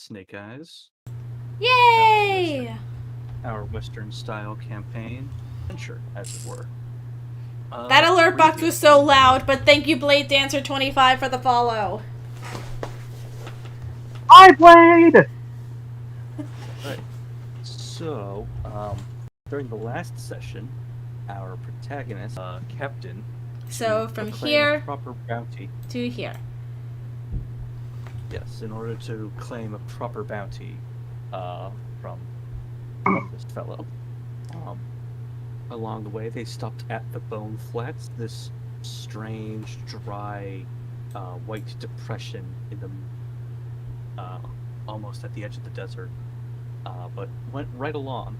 Snake Eyes. Yay! Our Western-style campaign adventure, as it were. That alert box was so loud, but thank you, Blade Dancer 25, for the follow. I played! Right. So, during the last session, our protagonist, Captain, So from claim here a proper bounty. to here. Yes, in order to claim a proper bounty from this fellow. Along the way, they stopped at the Bone Flats, this strange, dry, white depression in the almost at the edge of the desert, but went right along.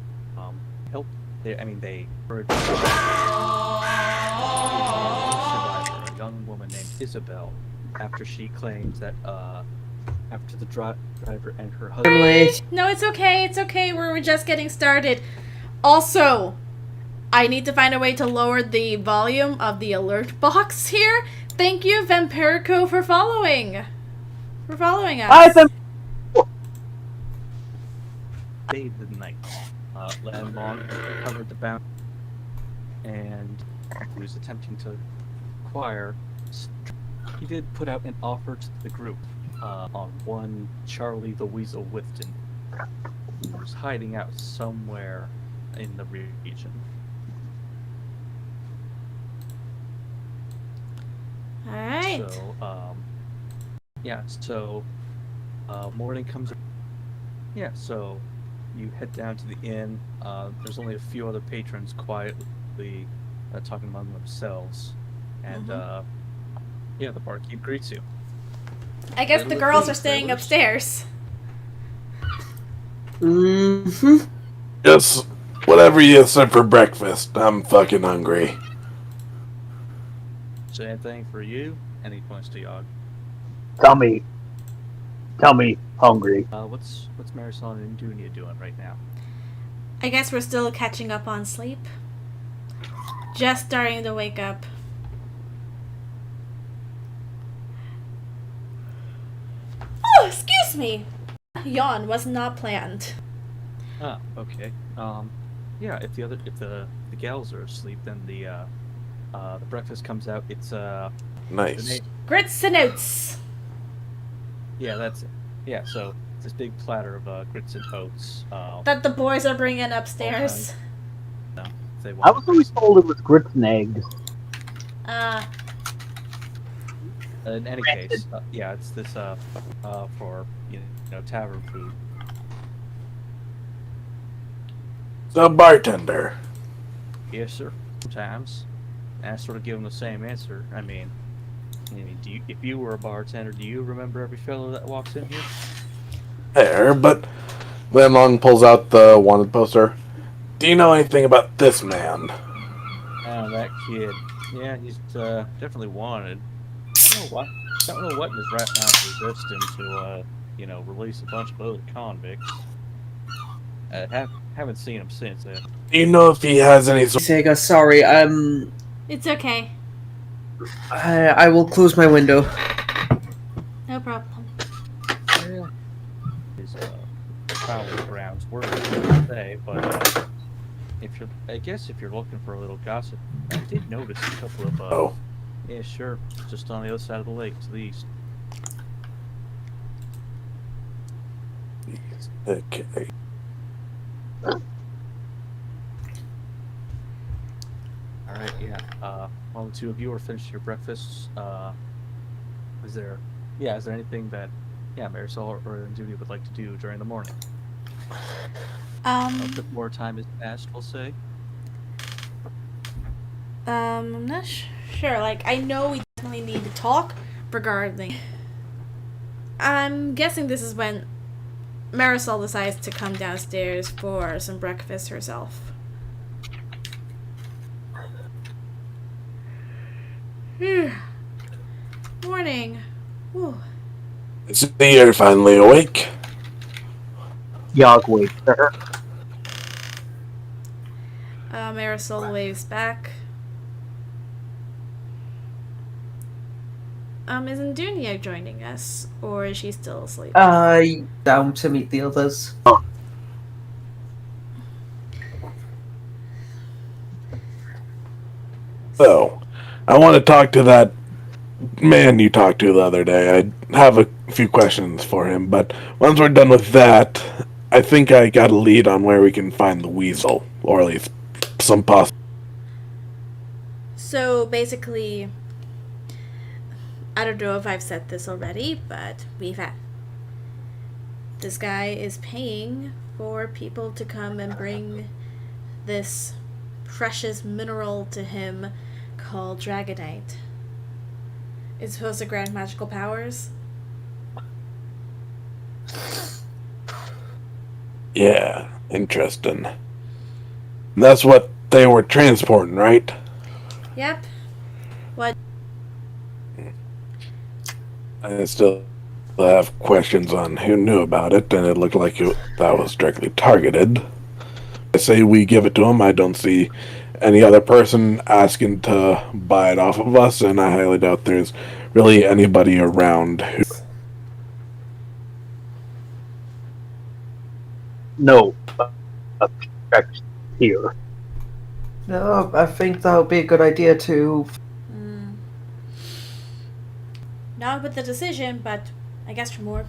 Helped. They were a survivor, a young woman named Isabel, after she claims that after the driver and her husband. No, it's okay. It's okay. We're just getting started. Also, I need to find a way to lower the volume of the alert box here. Thank you, Vampirico, for following us. Stayed the night. Landlord recovered the bounty, and he was attempting to acquire. He did put out an offer to the group on one Charlie the Weasel Wifton, who was hiding out somewhere in the region. Alright. So, morning comes. Yeah, so you head down to the inn. There's only a few other patrons quietly talking among themselves. And, the barkeep greets you. I guess the girls are staying upstairs. Mm-hmm. Yes, whatever you said for breakfast. I'm fucking hungry. So anything for you? And he points to Yogg. Tell me, hungry. What's Marisol and Dunia doing right now? I guess we're still catching up on sleep. Just starting to wake up. Oh, excuse me. Yawn was not planned. Ah, okay. If the gals are asleep, then the breakfast comes out. It's nice. Grits and oats. Yeah, that's it. Yeah, so it's this big platter of grits and oats. That the boys are bringing upstairs. No, they I want. was always told it was grits and eggs. In any case, it's this for tavern food. The bartender. Yes, sir. Sometimes, and I sort of give them the same answer. If you were a bartender, do you remember every fellow that walks in here? There, but Landlong pulls out the wanted poster. Do you know anything about this man? Oh, that kid. Yeah, he's definitely wanted. I don't know what in his right mind possessed him to, release a bunch of other convicts. Haven't seen him since. Do you know if he has any Sega, sorry, It's okay. I will close my window. No problem. His foul grounds were say, but if you're looking for a little gossip, I did notice a couple of yeah, sure, just on the other side of the lake to the east. Okay. Alright, yeah. While the two of you are finished your breakfasts, is there anything that, Marisol or Judy would like to do during the morning? A bit more time has passed, we'll say. I'm not sure. I know we definitely need to talk regarding. I'm guessing this is when Marisol decides to come downstairs for some breakfast herself. Morning. Whew. It's you're finally awake. Yogg waits for her. Marisol waves back. Isn't Dunia joining us, or is she still asleep? Down to meet the others. So, I want to talk to that man you talked to the other day. I have a few questions for him, but once we're done with that, I think I got a lead on where we can find the weasel, or at least some possible. So basically, I don't know if I've said this already, but this guy is paying for people to come and bring this precious mineral to him called Dragonite. It's supposed to grant magical powers. Yeah, interesting. That's what they were transporting, right? Yep. What? I still have questions on who knew about it, and it looked like that was directly targeted. I say we give it to him. I don't see any other person asking to buy it off of us, and I highly doubt there's really anybody around who. No. Object here. No, I think that would be a good idea to. Not with the decision, but I guess for more.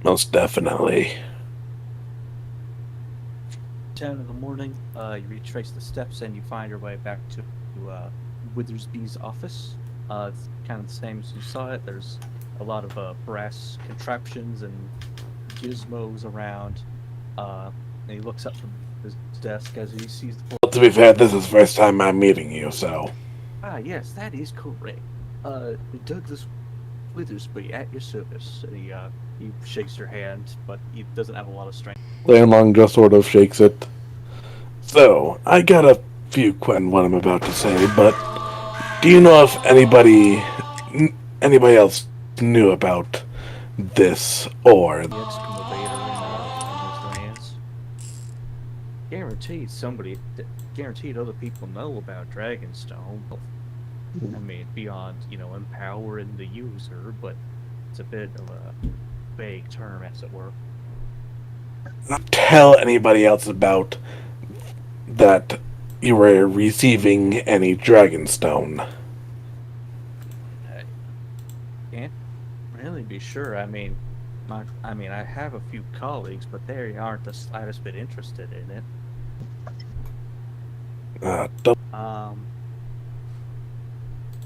Most definitely. 10 in the morning, you retrace the steps and you find your way back to Withersby's office. It's kind of the same as you saw it. There's a lot of brass contraptions and gizmos around. And he looks up from his desk as he sees the. Well, to be fair, this is the first time I'm meeting you, so. Ah, yes, that is correct. Douglas Withersby at your service. And he shakes your hand, but he doesn't have a lot of strength. Landlong just sort of shakes it. So, I got a few questions what I'm about to say, but do you know if anybody else knew about this or The excavator in his lands. Guaranteed other people know about Dragonstone. I mean, beyond, empowering the user, but it's a bit of a vague term, as it were. not tell anybody else about that you were receiving any Dragonstone? I can't really be sure. I mean, I have a few colleagues, but they aren't the slightest bit interested in it.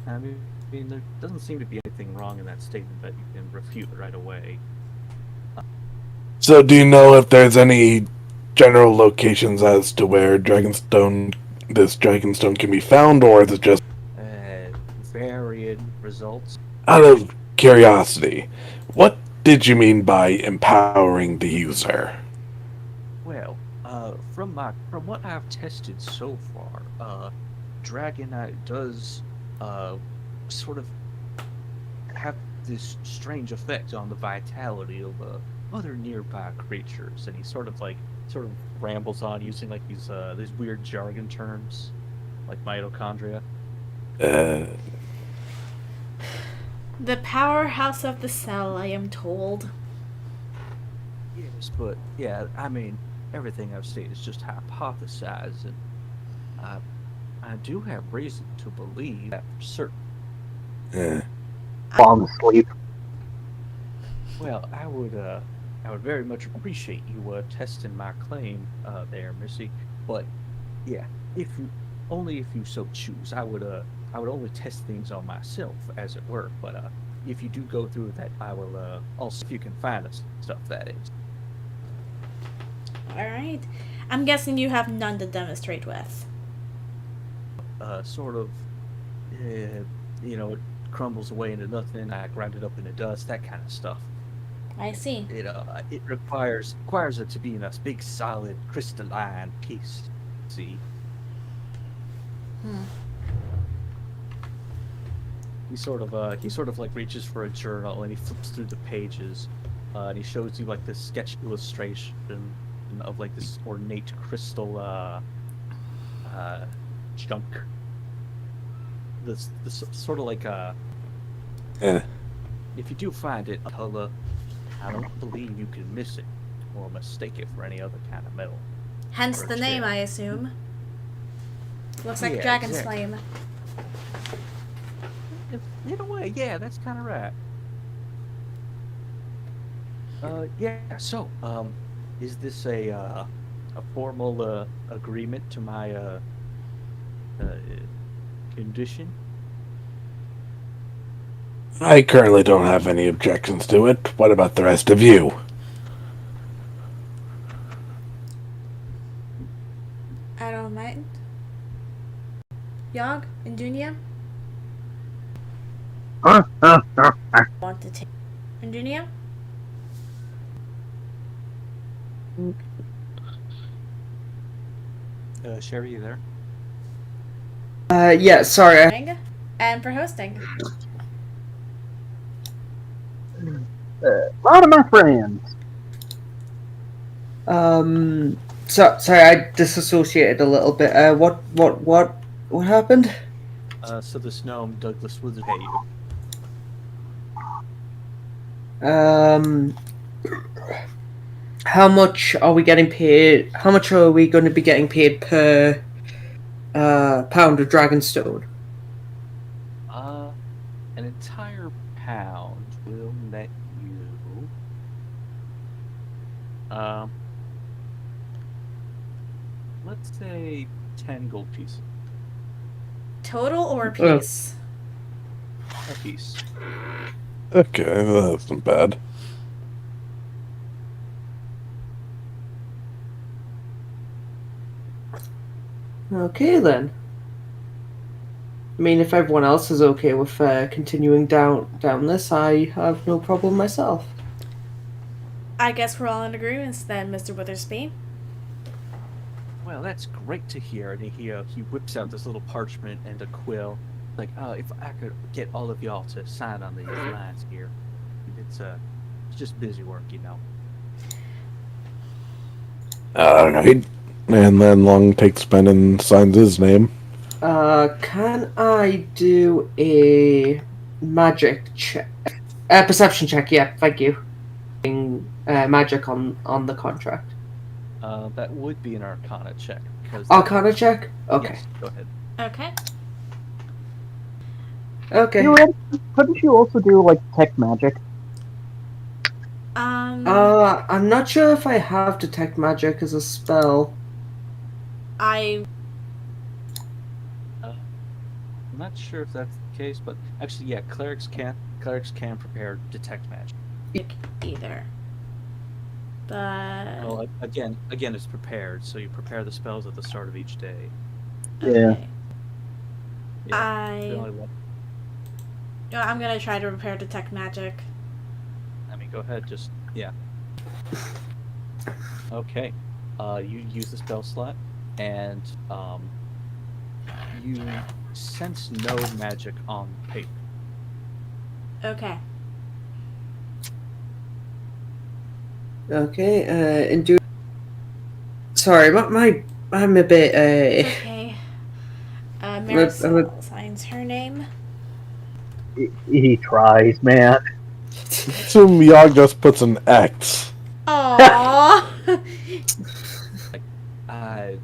I mean, there doesn't seem to be anything wrong in that statement that you can refute right away. So do you know if there's any general locations as to where this Dragonstone can be found, or is it just Varied results. out of curiosity? What did you mean by empowering the user? Well, from what I've tested so far, Dragonite does sort of have this strange effect on the vitality of other nearby creatures, and he sort of rambles on using like these weird jargon terms, like mitochondria. The powerhouse of the cell, I am told. Yes, but yeah, I mean, everything I've stated is just hypothesized, and I do have reason to believe that for certain. Falling asleep. Well, I would very much appreciate you testing my claim there, Missy. But yeah, if you so choose, I would only test things on myself, as it were. But if you do go through with that, I will also, if you can find us stuff, that is. Alright. I'm guessing you have none to demonstrate with. Sort of, it crumbles away into nothing. I grind it up into dust, that kind of stuff. I see. It requires it to be in a big, solid, crystalline piece. See. He sort of like reaches for a journal and he flips through the pages, and he shows you like this sketch illustration of like this ornate crystal chunk. this sort of like Eh. if you do find it, I don't believe you can miss it or mistake it for any other kind of metal. Hence Or the name, chair. I assume. Looks like Yeah, Dragon's exactly. Flame. In a way, yeah, that's kind of right. Yeah. So, is this a formal agreement to my condition? I currently don't have any objections to it. What about the rest of you? I don't mind. Yog and Dunya want to take. And Dunya? Sherry, you there? Yeah, sorry. And for hosting. A lot of my friends. Sorry, I disassociated a little bit. What happened? So this gnome Douglas would pay you. How much are we getting paid? How much are we going to be getting paid per pound of Dragonstone? An entire pound will net you. Let's say 10 gold pieces Total or piece? a piece. Okay, that's not bad. Okay then. I mean, if everyone else is okay with continuing down this, I have no problem myself. I guess we're all in agreement then, Mr. Witherspoon. Well, that's great to hear. And he whips out this little parchment and a quill. Like, if I could get all of y'all to sign on these lines here, it's just busy work, you know. Alright. And then Long takes pen and signs his name. Can I do a magic check? Perception check, yeah, thank you. Magic on the contract. That would be an Arcana check. Arcana check? Okay. Yes, go ahead. Okay. Okay. Couldn't you also do like tech magic? I'm not sure if I have detect magic as a spell. I'm not sure if that's the case, but actually, yeah, clerics can prepare detect magic. either. But Well, again, it's prepared, so you prepare the spells at the start of each day. Yeah. okay. Yeah, the only one- I'm gonna try to prepare detect magic. I mean, go ahead, just yeah. Okay, you use the spell slot, and you sense no magic on paper. Okay. Okay, and do. Sorry, I'm a bit. Okay. Marisol signs her name. He tries, man. Assume Yog just puts an X. Aww. I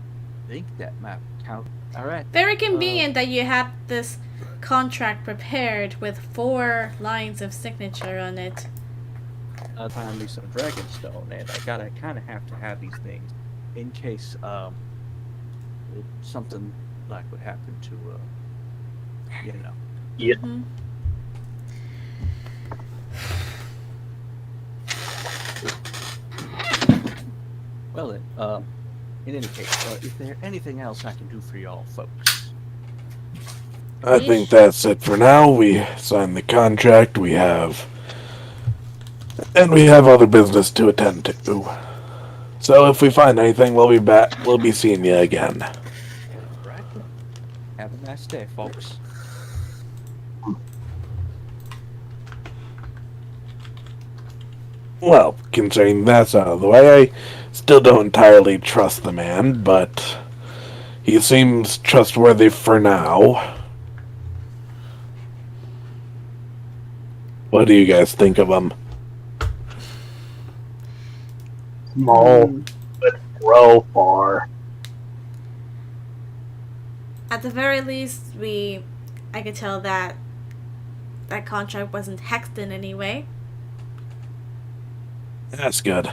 think that might count. All right. Very convenient that you have this contract prepared with 4 lines of signature on it. Find me some Dragonstone, and I gotta kind of have to have these things in case something like would happen to you know. Yeah. Mhm. Well then, in any case, is there anything else I can do for y'all folks? I think that's it for now. We signed the contract. We have other business to attend to. So if we find anything, we'll be back. We'll be seeing you again. All right. Have a nice day, folks. Well, considering that's out of the way, I still don't entirely trust the man, but he seems trustworthy for now. What do you guys think of them? Small, but grow far. At the very least, I could tell that that contract wasn't hexed in any way. That's good.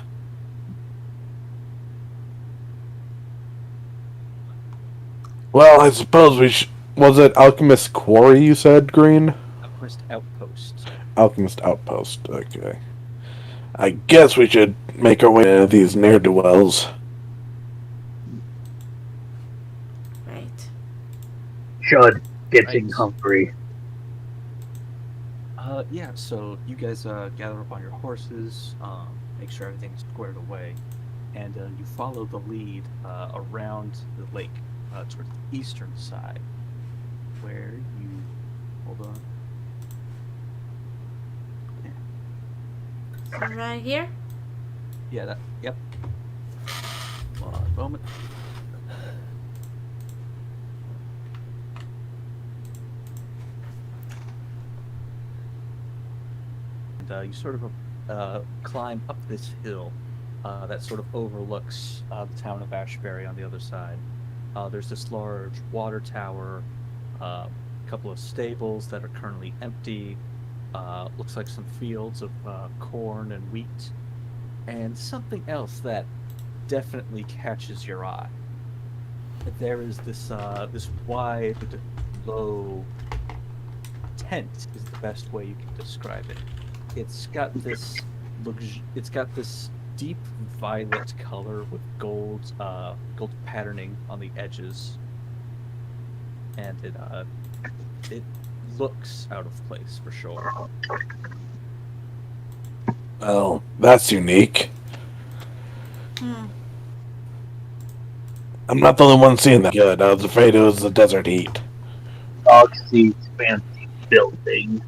Well, I suppose we should... Was it Alchemist Quarry you said, Green? Alchemist Outpost. Alchemist Outpost, okay. I guess we should make our way to these ne'er-do-wells. Right. Should getting Right. hungry. Yeah, so you guys gather up on your horses, make sure everything's squared away, and you follow the lead around the lake towards the eastern side, where you... Hold on. So right here. Yeah, that... Yep. One moment. And you sort of climb up this hill that sort of overlooks the town of Ashbury on the other side. There's this large water tower, a couple of stables that are currently empty, looks like some fields of corn and wheat, and something else that definitely catches your eye. There is this this wide, low tent is the best way you can describe it. It's got this deep violet color with gold patterning on the edges, and it looks out of place for sure. Well, that's unique. I'm not the only one seeing that. Good. I was afraid it was the desert heat. Dog seats, fancy building.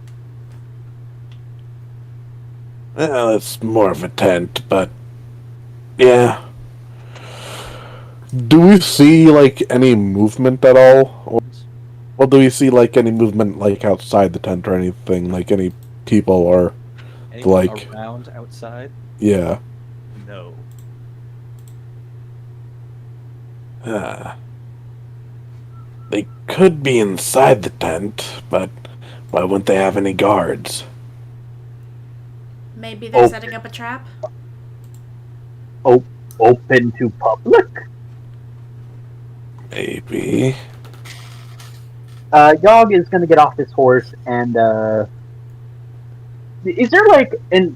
Well, it's more of a tent, but yeah. Do we see like any movement at all, or well, do we see like any movement like outside the tent or anything, like any people or Anything like around outside? yeah? No. They could be inside the tent, but why wouldn't they have any guards? Maybe they're Oh. setting up a trap. Open to public. Maybe. Yogg is gonna get off his horse and is there like a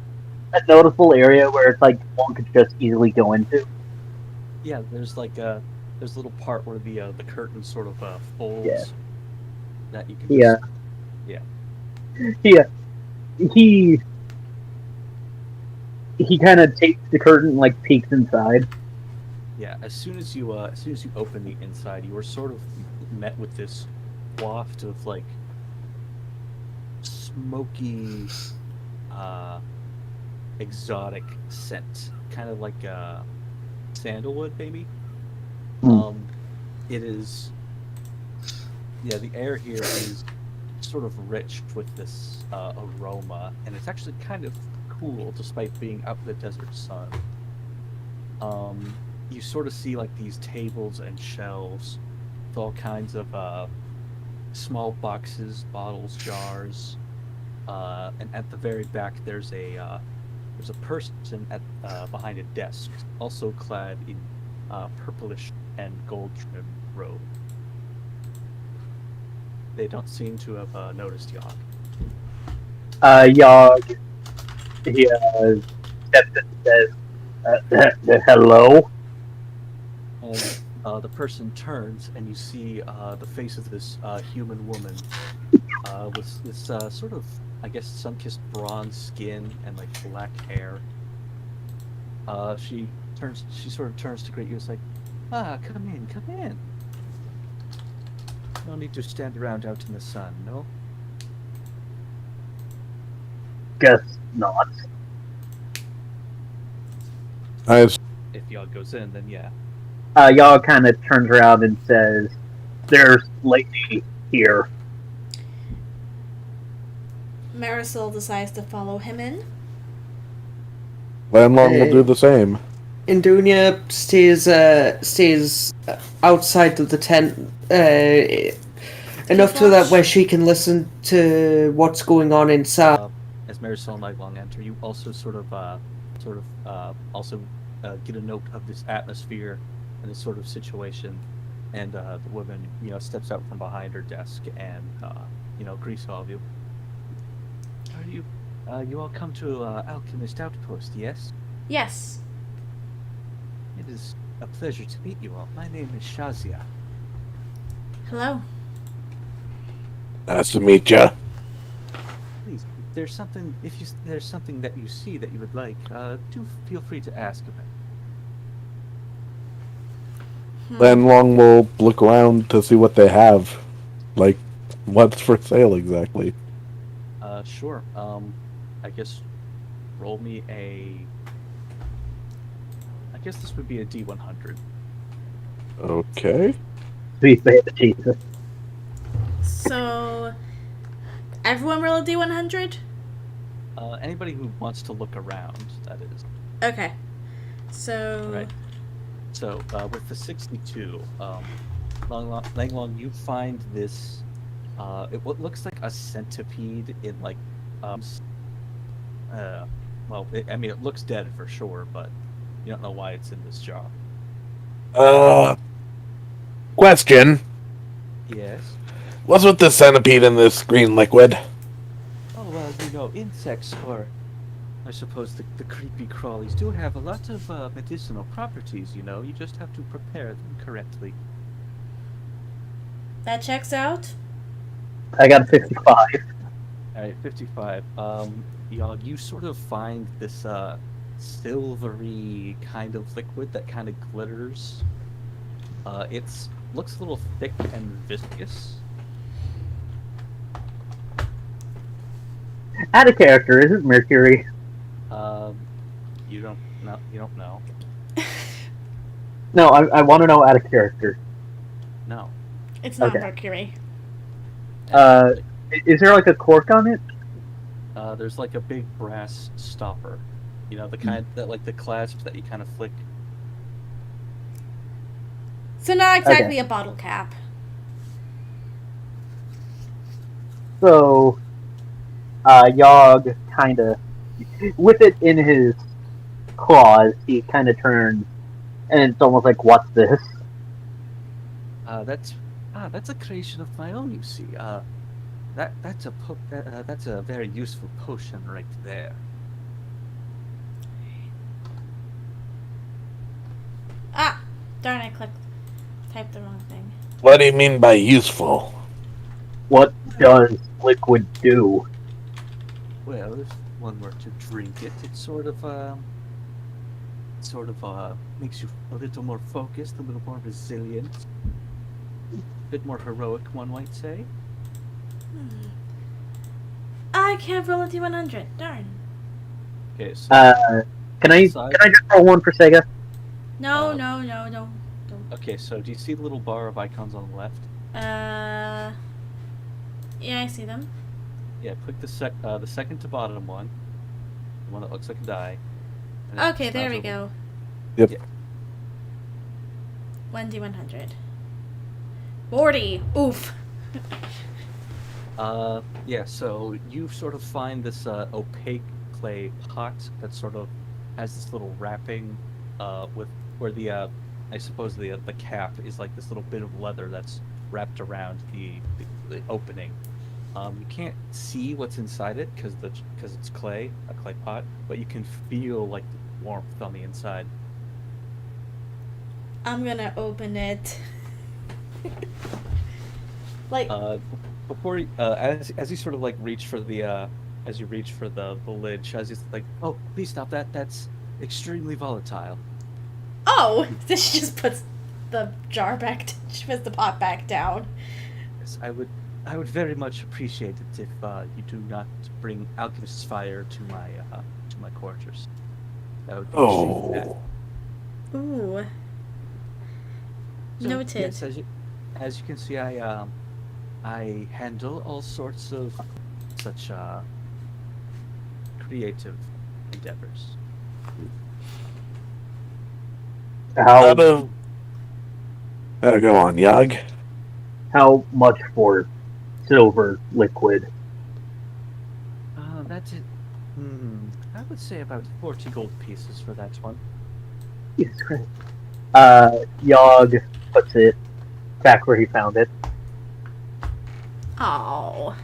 noticeable area where it's like one could just easily go into? Yeah, there's like there's a little part where the curtain sort of folds. Yeah. That you can. Yeah. Just, Yeah. He kind of takes the curtain and like peeks inside. yeah. As soon as you open the inside, you are sort of met with this waft of like smoky, exotic scent, kind of like sandalwood, maybe. It is. Yeah, the air here is sort of rich with this aroma, and it's actually kind of cool despite being out in the desert sun. You sort of see like these tables and shelves with all kinds of small boxes, bottles, jars, and at the very back there's a person at behind a desk, also clad in purplish and gold trimmed robe. They don't seem to have noticed Yogg. Yogg, he steps in and says, "Hello." And the person turns, and you see the face of this human woman with this sort of, I guess, sun-kissed bronze skin and like black hair. She sort of turns to greet you. It's like, come in, come in. No need to stand around out in the sun, no? Guess not. If Yogg goes in, then yeah. Yogg kind of turns around and says, "There's lady here." Marisol decides to follow him in. Landlong will do the same. Indunia stays outside of the tent enough so that watch? where she can listen to what's going on inside. As Marisol and Lightlong enter, you also also get a note of this atmosphere and this sort of situation, and the woman, steps out from behind her desk and, greets all of you. Are you, you all come to Alchemist Outpost, yes? Yes. It is a pleasure to meet you all. My name is Shazia. Hello. Nice to meet ya. Please, there's something that you see that you would like, do feel free to ask about. Landlong will look around to see what they have. Like, what's for sale exactly? Sure. I guess roll me I guess this would be a D100. Okay. Sweet baby Jesus. So, everyone roll a D100? Anybody who wants to look around, that is. Okay. So, Right. So, with the 62, Langlong, you find this, what looks like a centipede in, like, it looks dead for sure, but you don't know why it's in this jar. Question. Yes? What's with the centipede in this green liquid? Oh, well, insects, or I suppose the creepy crawlies do have a lot of medicinal properties, you just have to prepare them correctly. that checks out. I got a 55. Alright, 55. Y'all, you sort of find this silvery kind of liquid that kind of glitters. It's looks a little thick and viscous. Out of character, is it mercury? You don't know. No, I want to know out of character. No. It's not Okay. mercury. Is there like a cork on it? There's like a big brass stopper. The kind that, like, the clasp that you kind of flick. So not exactly a bottle cap. So, Yogg kind of, with it in his claws, he kind of turns, and it's almost like, what's this? That's a creation of my own, you see. That's a very useful potion right there. Ah! Darn, I typed the wrong thing. What do you mean by useful? What does liquid do? Well, if one were to drink it, it sort of makes you a little more focused, a little more resilient, a bit more heroic, one might say. I can't roll a D100. Darn. Okay, so Can I just roll one for Sega? No, Um, no, don't. okay, so do you see the little bar of icons on the left? Yeah, I see them. Yeah, click the second to bottom one, the one that looks like a die. and then Okay, there we smash over. go. Yep. Yeah. 1D100. 40. Oof. Yeah, so you sort of find this opaque clay pot that sort of has this little wrapping with where the I suppose the cap is like this little bit of leather that's wrapped around the opening. You can't see what's inside it because it's clay, a clay pot, but you can feel like the warmth on the inside. I'm gonna open it. Like, Before as you sort of like reach for the as you reach for the lid, Shazi's like, "Oh, please stop that. That's extremely volatile." oh! This just puts the jar back, she puts the pot back down. Yes, I would very much appreciate it if you do not bring alchemist's fire to my quarters. That would be extremely bad. Ooh. So, Noted. Yes, as you can see, I handle all sorts of such creative endeavors. How Go on, Yog. how much for silver liquid? That's it. I would say about 40 gold pieces for that one. Jesus Christ. Yog puts it back where he found it. Oh.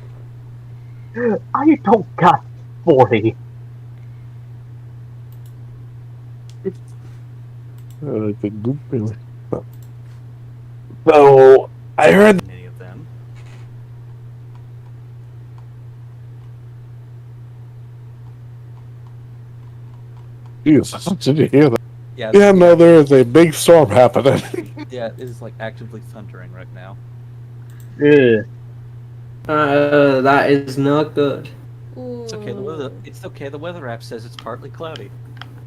I don't got 40. So I heard. Many of them. Jesus, did you hear that? Yeah, Yeah, no, there is a big storm happening. yeah, it is like actively thundering right now. Ugh. That is not good. Ooh. It's okay. It's okay. The weather app says it's partly cloudy.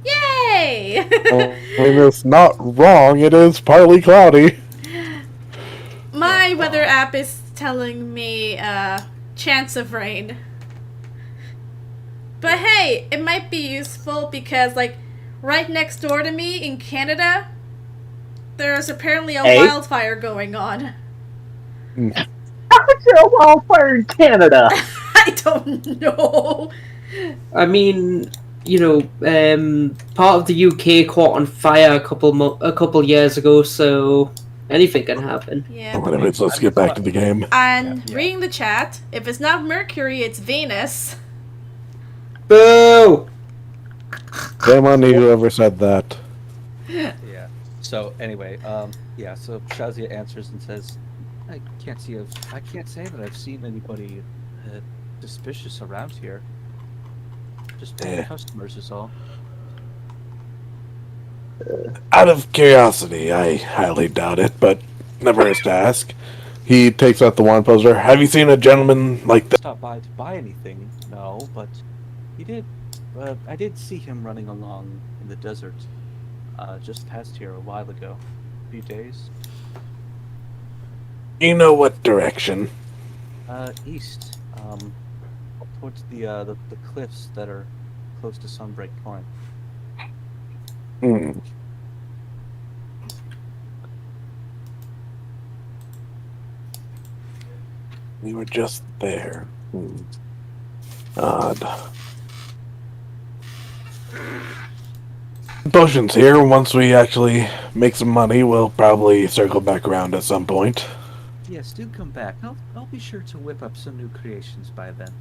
Yay! And it's not wrong, it is partly cloudy. My weather app is telling me chance of rain. But hey, it might be useful because like right next door to me in Canada, there's apparently a wildfire going on. How is there a wildfire in Canada? I don't know. I mean, you know, part of the UK caught on fire a couple years ago, so anything can happen. Yeah. Whatever, let's get back to the game. And Yeah. reading the chat, if it's not Mercury, it's Venus. Boo! Shame on you, whoever said that. Yeah. So anyway, yeah. So Shazia answers and says, I can't say that I've seen anybody suspicious around here. Just Yeah. customers is all. Out of curiosity, I highly doubt it, but never hurts to ask. He takes out the wine poster. Have you seen a gentleman like that? Stop by to buy anything, no, but he did. I did see him running along in the desert, just past here a while ago, a few days. You know what direction? East, towards the cliffs that are close to Sunbreak Point. Hmm. We were just there. Odd. Potions here. Once we actually make some money, we'll probably circle back around at some point. Yes, do come back. I'll be sure to whip up some new creations by then.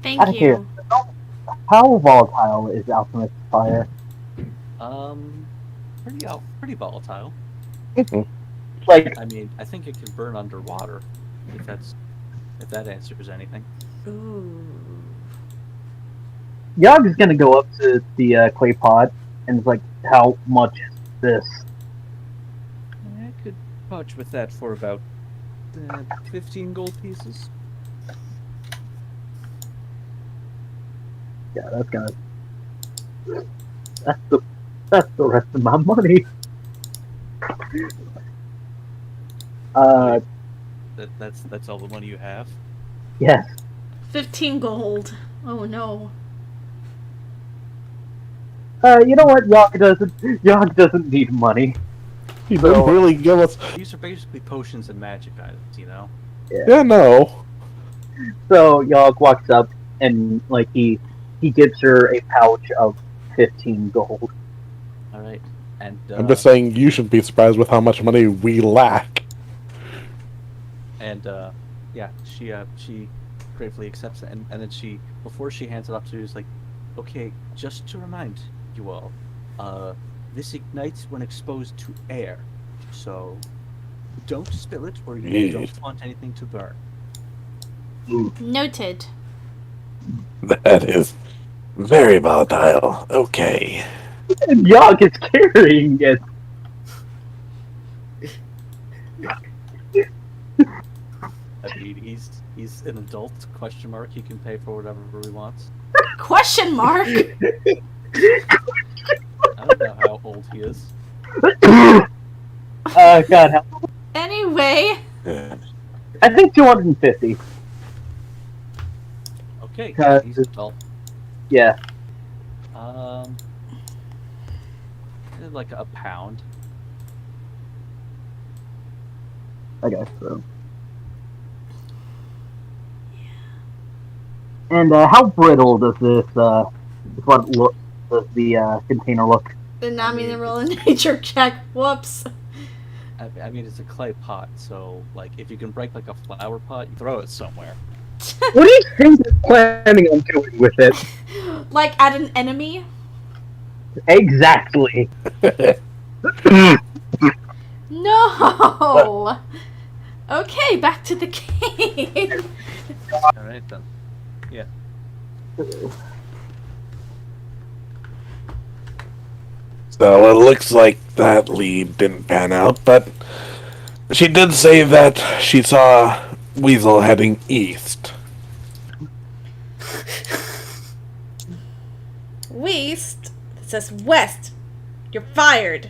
Thank Out of here. you. How volatile is alchemist fire? Pretty volatile. Like, I mean, I think it can burn underwater, if that answers anything. Ooh. Yog is gonna go up to the clay pot and is like, how much is this? I could vouch with that for about 15 gold pieces. Yeah, that's the rest of my money. That's all the money you have. Yes. 15 gold. Oh no. You know what? Yog doesn't need money. He So- didn't really give us. These are basically potions and magic items, you know. Yeah, no. So Yog walks up and like he gives her a pouch of 15 gold. All right, and I'm just saying you should be surprised with how much money we lack. and yeah, she gratefully accepts it, and then before she hands it off to you, is like, okay, just to remind you all, this ignites when exposed to air, so don't spill it or you don't want anything to burn. Noted. That is very volatile. Okay. And Yog is carrying it. I mean, he's an adult, question mark, he can pay for whatever he wants. Question mark? I don't know how old he is. God, Anyway, Yeah. I think 250. Okay, Cause- he's adult. Yeah. Like a pound. I guess so. And how brittle does this does the container look? Did not mean to roll a nature check. Whoops. I mean, it's a clay pot, so like if you can break like a flower pot, you throw it somewhere. What do you think you're planning on doing with it? Like at an enemy? Exactly. No! Okay, back to the game. Alright then. Yeah. So it looks like that lead didn't pan out, but she did say that she saw Weasel heading east. West? It says west. You're fired.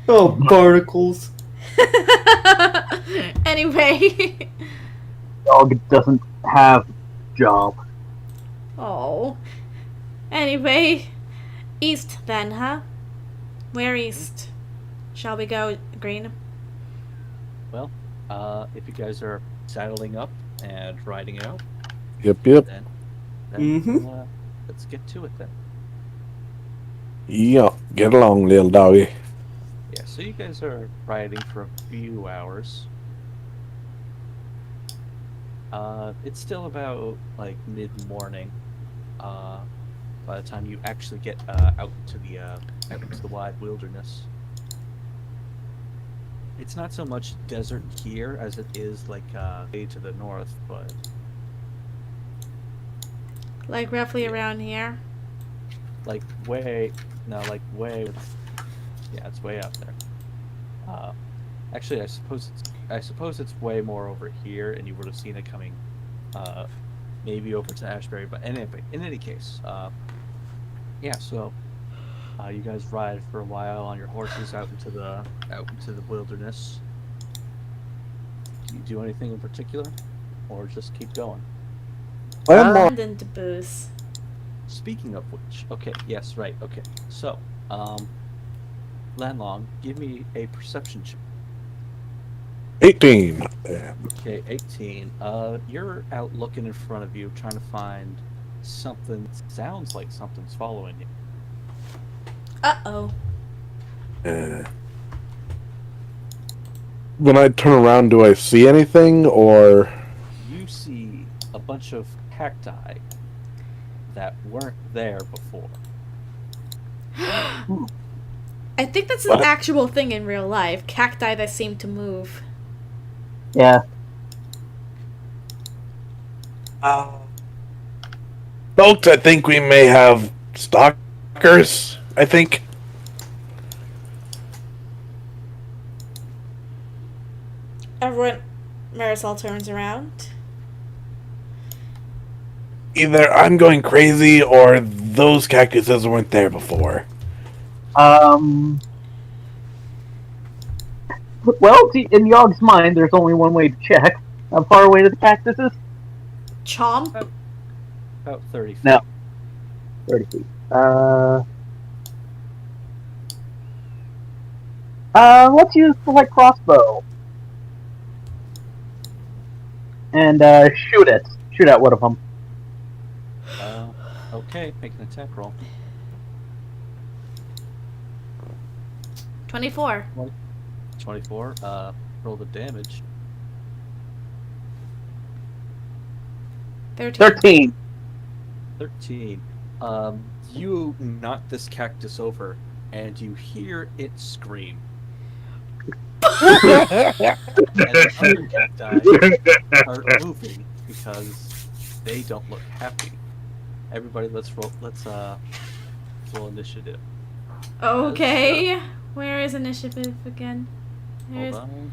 Oh, barnacles. Anyway. Dog doesn't have job. Oh. Anyway. East then, huh? Where east? Shall we go, Green? Well, if you guys are saddling up and riding out, Yep. then Mhm. let's get to it then. Yeah, get along, little doggy. Yeah, so you guys are riding for a few hours. It's still about like mid-morning. By the time you actually get out into the wide wilderness. It's not so much desert here as it is like way to the north, but Like roughly around here. like way yeah, it's way out there. Actually, I suppose it's way more over here, and you would have seen it coming maybe over to Ashbury, but in any case, yeah, so you guys ride for a while on your horses out into the wilderness. Do you do anything in particular, or just keep going? Abandoned booze. Speaking of which, okay, yes, right, okay. So, Landlong, give me a perception check. 18. Okay, 18. You're out looking in front of you, trying to find something. Sounds like something's following you. Uh-oh. When I turn around, do I see anything, or... You see a bunch of cacti that weren't there before. I think that's an What? actual thing in real life. Cacti that seem to move. Yeah. Folks, I think we may have stalkers, I think. Everyone, Marisol turns around. Either I'm going crazy, or those cactuses weren't there before. Well, see, in Yog's mind, there's only one way to check. How far away to the cactus is? Chomp. About 30 feet. No. 30 feet. Let's use the light crossbow. And, shoot it. Shoot at one of them. Okay, make an attack roll. 24. 24. Roll the damage. 13. 13. 13. You knock this cactus over, and you hear it scream. And the other cacti are moving because they don't look happy. Everybody, let's roll initiative. Okay. Where is initiative again? Hold on.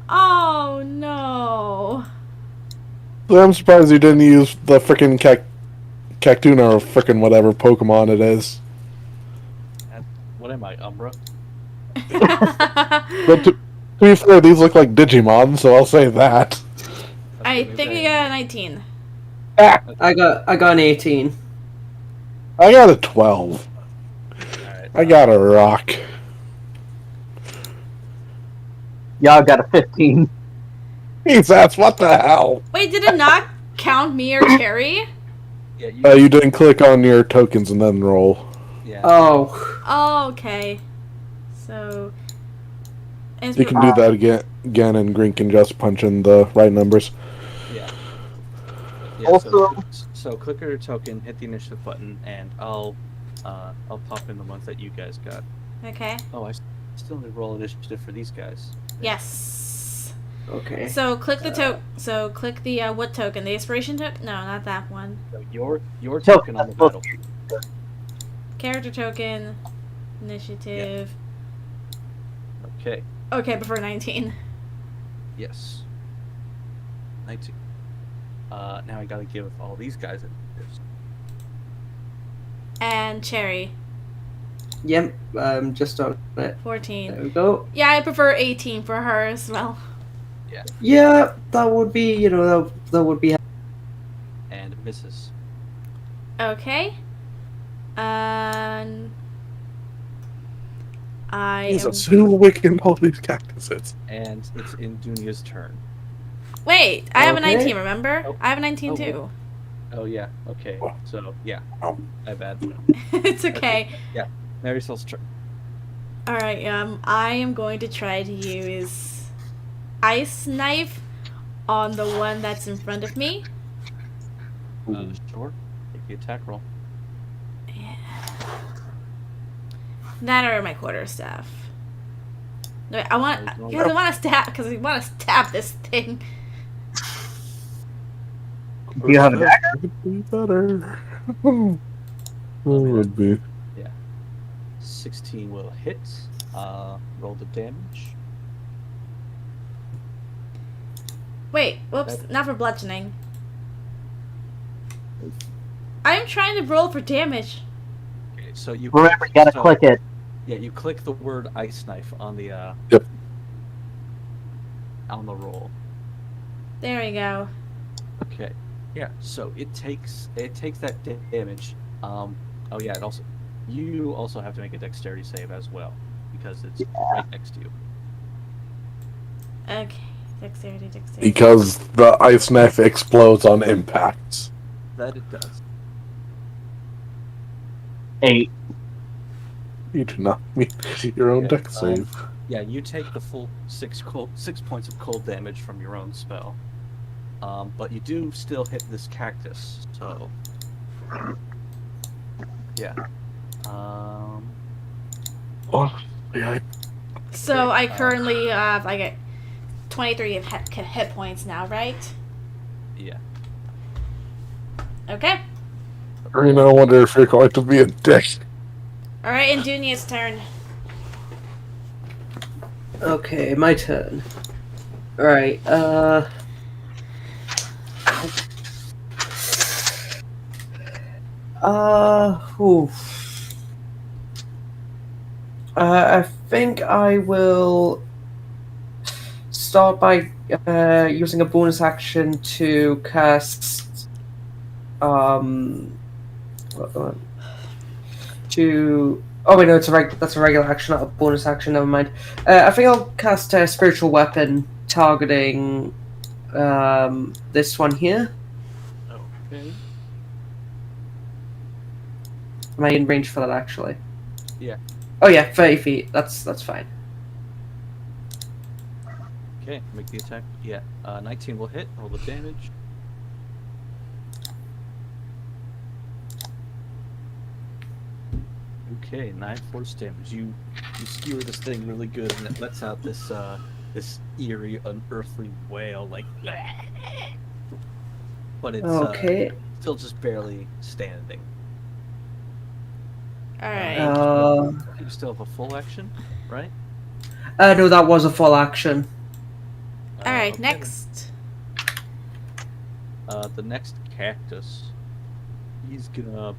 Oh no. I'm surprised you didn't use the frickin' Cactuna or frickin' whatever Pokemon it is. What am I, Umbra? But to be fair, these look like Digimon, so I'll say that. I think I got a 19. I got an 18. I got a 12. Alright. I got a rock. Y'all got a 15. Jesus, what the hell? Wait, did it not count me or Cherry? Yeah, You didn't click on your tokens and then roll. yeah. Oh. Oh, okay. So. You can do that again, and Green can just punch in the right numbers. Yeah. Also- So click your token, hit the initiative button, and I'll pop in the ones that you guys got. Okay. Oh, I still need to roll initiative for these guys. Yes. Okay. So click the click the what token? The inspiration token? No, not that one. So your token on the battle. Character token, initiative. Okay. Okay, before 19. Yes. 19. Now I gotta give all these guys initiatives. And Cherry, Yep. Just on it. 14. There we go. Yeah, I prefer 18 for her as well. Yeah, that would be. That would be. And misses. Okay. I He's am... assuming we can hold these cactuses. And it's in Dunia's turn. Wait, I have a Okay. 19, remember? Oh. I have a 19 Oh, too. Oh yeah, okay. So yeah. My bad. It's okay. Marisol's turn. Alright, I am going to try to use Ice Knife on the one that's in front of me. Sure. Take the attack roll. That or my quarterstaff. No, wait, I want to stab this thing. Do you have a dagger? Would be better. Would be. 16 will hit. Roll the damage. Wait, whoops, not for bludgeoning. I'm trying to roll for damage. Okay, so you Remember, you gotta click it. Yeah, you click the word ice knife on the Yep. on the roll. There we go. Okay. Yeah, so it takes that damage. Oh yeah, you also have to make a dexterity save as well because it's right next to you. Okay, dexterity. Because the ice knife explodes on impacts. That it does. 8. You do not meet your own deck save. Yeah, you take the full 6 points of cold damage from your own spell. But you do still hit this cactus, so yeah. Oh, yeah. So I currently I get 23 hit points now, right? Yeah. Okay. Rena, I wonder if you're going to be a dick. Alright, and Dunia's turn. Okay, my turn. Alright, oof. I think I will start by using a bonus action to cast oh wait, no, that's a regular action, not a bonus action. Never mind. I think I'll cast a spiritual weapon targeting this one here. Okay. Am I in range for that actually? Yeah. Oh yeah, 30 feet. That's fine. Okay, make the attack. Yeah. 19 will hit. Roll the damage. Okay, 9 force damage. You skewer this thing really good, and it lets out this this eerie, unearthly wail, like. But it's Okay. still just barely standing. Alright. You still have a full action, right? No, that was a full action. Alright, Okay. next. The next cactus, he's gonna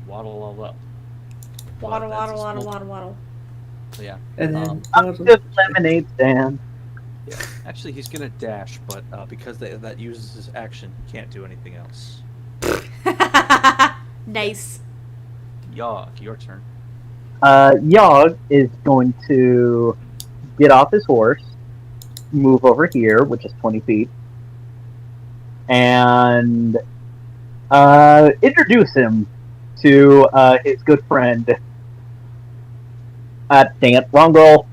waddle all up. Waddle, But that's waddle, a waddle, small- waddle, waddle. So yeah. And then I'm just lemonade stand. Yeah. Actually, he's gonna dash, but because that uses his action, he can't do anything else. Nice. Yogg, your turn. Yogg is going to get off his horse, move over here, which is 20 feet, and introduce him to his good friend. Dang it, wrong roll.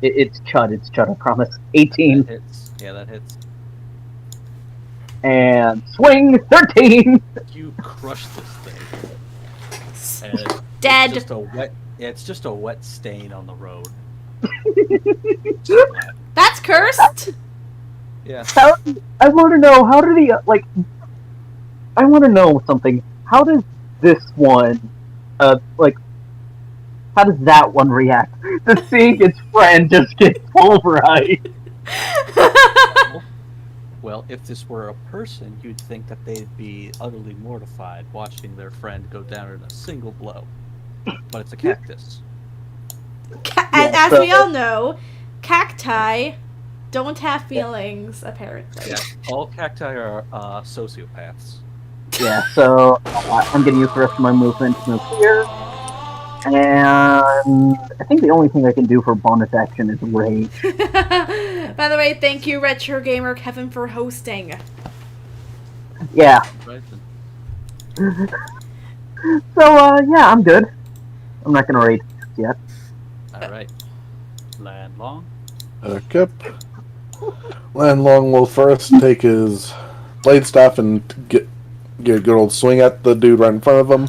It's Chud, I promise. 18. That hits. Yeah, that hits. And swing, 13! You crush this thing. And Dead. It's just a wet. Yeah, it's just a wet stain on the road. That's cursed. Yeah. I want to know, how did he, I want to know something. How does this one, how does that one react to seeing its friend just get pulverized? Well, if this were a person, you'd think that they'd be utterly mortified watching their friend go down in a single blow. But it's a cactus. And as we all know, cacti don't have feelings, apparently. Yeah, all cacti are sociopaths. Yeah, so I'm going to use the rest of my movement to move here. And I think the only thing I can do for bonus action is rage. By the way, thank you, Retro Gamer Kevin, for hosting. Yeah. Right then. So, yeah, I'm good. I'm not going to rage yet. Alright. Land long. Okay. Landlong will first take his blade staff and get a good old swing at the dude right in front of him.